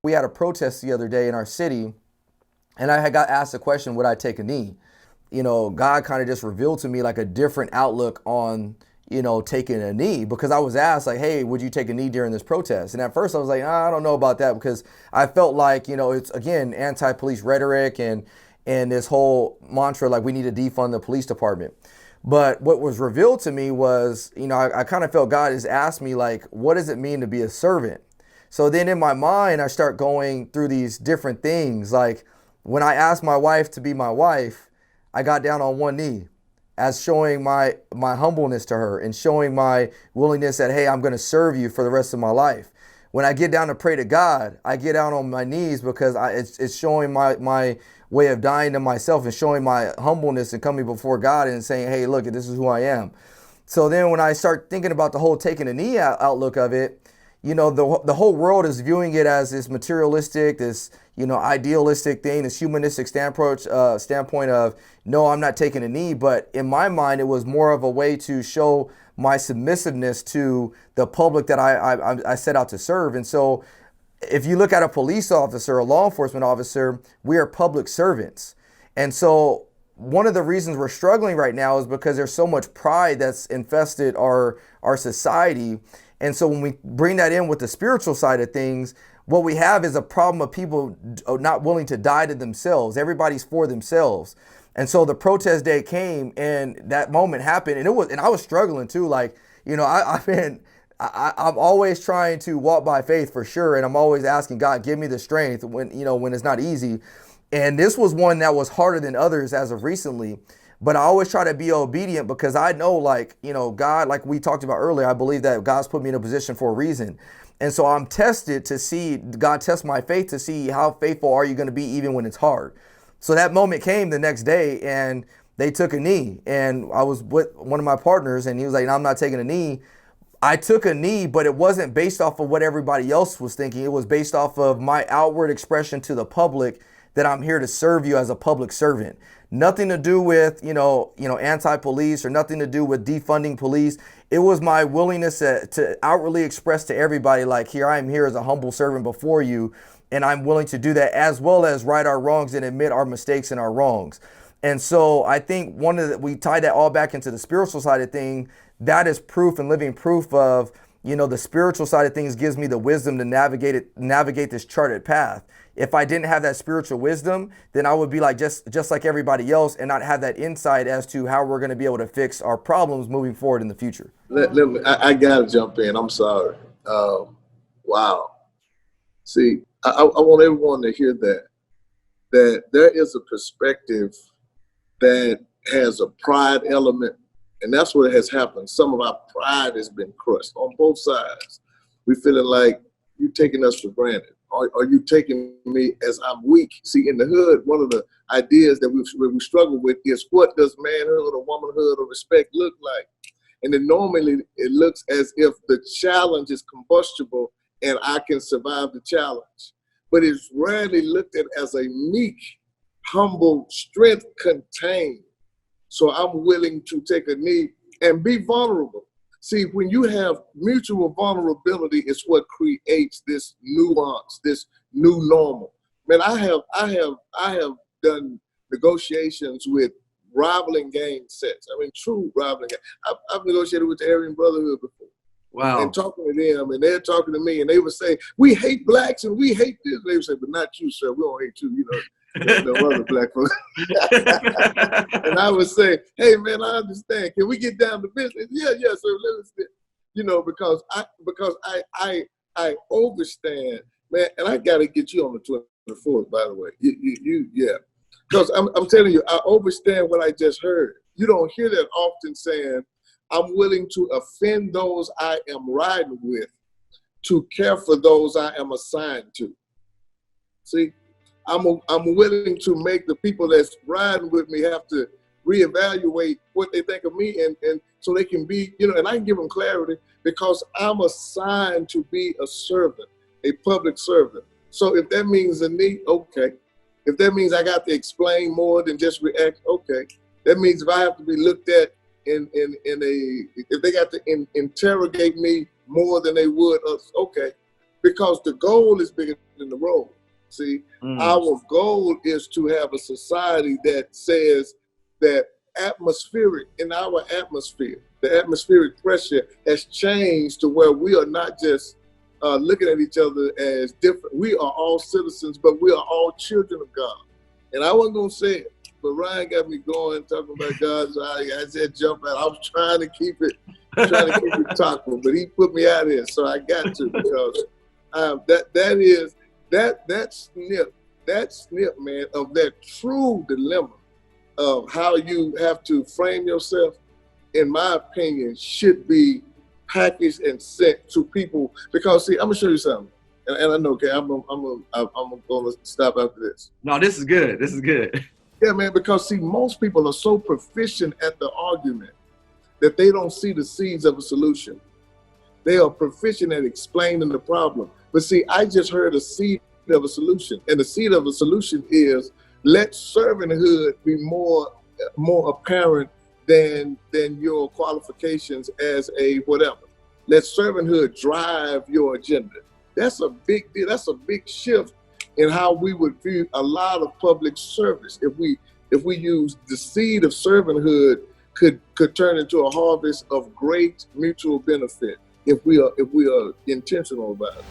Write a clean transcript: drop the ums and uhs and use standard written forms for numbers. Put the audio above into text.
We had a protest the other day in our city, and I had got asked a question, would I take a knee? God kind of just revealed to me like a different outlook on, taking a knee, because I was asked like, hey, would you take a knee during this protest? And at first I was like, I don't know about that, because I felt like, it's again, anti-police rhetoric and this whole mantra, like we need to defund the police department. But what was revealed to me was, I kind of felt God has asked me, like, what does it mean to be a servant? So then in my mind, I start going through these different things. Like when I asked my wife to be my wife, I got down on one knee as showing my humbleness to her and showing my willingness that, hey, I'm going to serve you for the rest of my life. When I get down to pray to God, I get down on my knees because it's showing my way of dying to myself and showing my humbleness and coming before God and saying, hey, look, this is who I am. So then when I start thinking about the whole taking a knee outlook of it, the whole world is viewing it as this materialistic, this, idealistic thing, this humanistic standpoint of, no, I'm not taking a knee. But in my mind, it was more of a way to show my submissiveness to the public that I set out to serve. And so if you look at a police officer, a law enforcement officer, we are public servants. And so one of the reasons we're struggling right now is because there's so much pride that's infested our society. And so when we bring that in with the spiritual side of things, what we have is a problem of people not willing to die to themselves. Everybody's for themselves. And so the protest day came and that moment happened, and I was struggling too. Like, I'm always trying to walk by faith for sure. And I'm always asking God, give me the strength when it's not easy. And this was one that was harder than others as of recently. But I always try to be obedient because I know, like, God, like we talked about earlier, I believe that God's put me in a position for a reason. And so I'm tested to see, God test my faith to see how faithful are you going to be even when it's hard. So that moment came the next day and they took a knee. And I was with one of my partners and he was like, no, I'm not taking a knee. I took a knee, but it wasn't based off of what everybody else was thinking. It was based off of my outward expression to the public that I'm here to serve you as a public servant. Nothing to do with, anti-police or nothing to do with defunding police. It was my willingness to outwardly express to everybody, like, here, I am here as a humble servant before you. And I'm willing to do that, as well as right our wrongs and admit our mistakes and our wrongs. And so I think we tie that all back into the spiritual side of things. That is proof and living proof of, the spiritual side of things gives me the wisdom to navigate this charted path. If I didn't have that spiritual wisdom, then I would be like just like everybody else and not have that insight as to how we're going to be able to fix our problems moving forward in the future. I got to jump in. I'm sorry. Wow. See, I want everyone to hear that there is a perspective that has a pride element, and that's what has happened. Some of our pride has been crushed on both sides. We're feeling like you're taking us for granted. Are you taking me as I'm weak? See, in the hood, one of the ideas that we struggle with is, what does manhood or womanhood or respect look like? And then normally it looks as if the challenge is combustible and I can survive the challenge. But it's rarely looked at as a meek, humble, strength contained. So I'm willing to take a knee and be vulnerable. See, when you have mutual vulnerability, it's what creates this nuance, this new normal. Man, I have done negotiations with rivaling gang sets. I mean, true rivaling gang. I've negotiated with the Aryan Brotherhood before. Wow. And talking to them, and they're talking to me, and they would say, we hate blacks and we hate this. They would say, but not you, sir. We don't hate you, the other black folks. And I would say, hey, man, I understand. Can we get down to business? Yeah, sir. Because I understand, man, and I got to get you on the 24th, by the way. Yeah. Because I'm telling you, I understand what I just heard. You don't hear that often saying, I'm willing to offend those I am riding with to care for those I am assigned to. See, I'm willing to make the people that's riding with me have to reevaluate what they think of me, and so they can be, and I can give them clarity because I'm assigned to be a servant, a public servant. So if that means a knee, okay. If that means I got to explain more than just react, okay. That means if I have to be looked at if they got to interrogate me more than they would us, okay. because the goal is bigger than the road. See, our goal is to have a society that says that atmospheric, in our atmosphere, the atmospheric pressure has changed to where we are not just looking at each other as different. We are all citizens, but we are all children of God. And I wasn't going to say it, but Ryan got me going, talking about God. So I said jump out. I was trying to keep it talking, but he put me out here, so I got to, because that snip, man, of that true dilemma of how you have to frame yourself, in my opinion, should be packaged and sent to people. Because see, I'm gonna show you something, and I know, okay, I'm gonna stop after this. No, this is good. This is good. Yeah, man, because see, most people are so proficient at the argument that they don't see the seeds of a solution. They are proficient at explaining the problem. But see, I just heard a seed of a solution. And the seed of a solution is, let servanthood be more apparent than your qualifications as a whatever. Let servanthood drive your agenda. That's a big deal. That's a big shift in how we would view a lot of public service. If we use the seed of servanthood could turn into a harvest of great mutual benefit if we are intentional about it.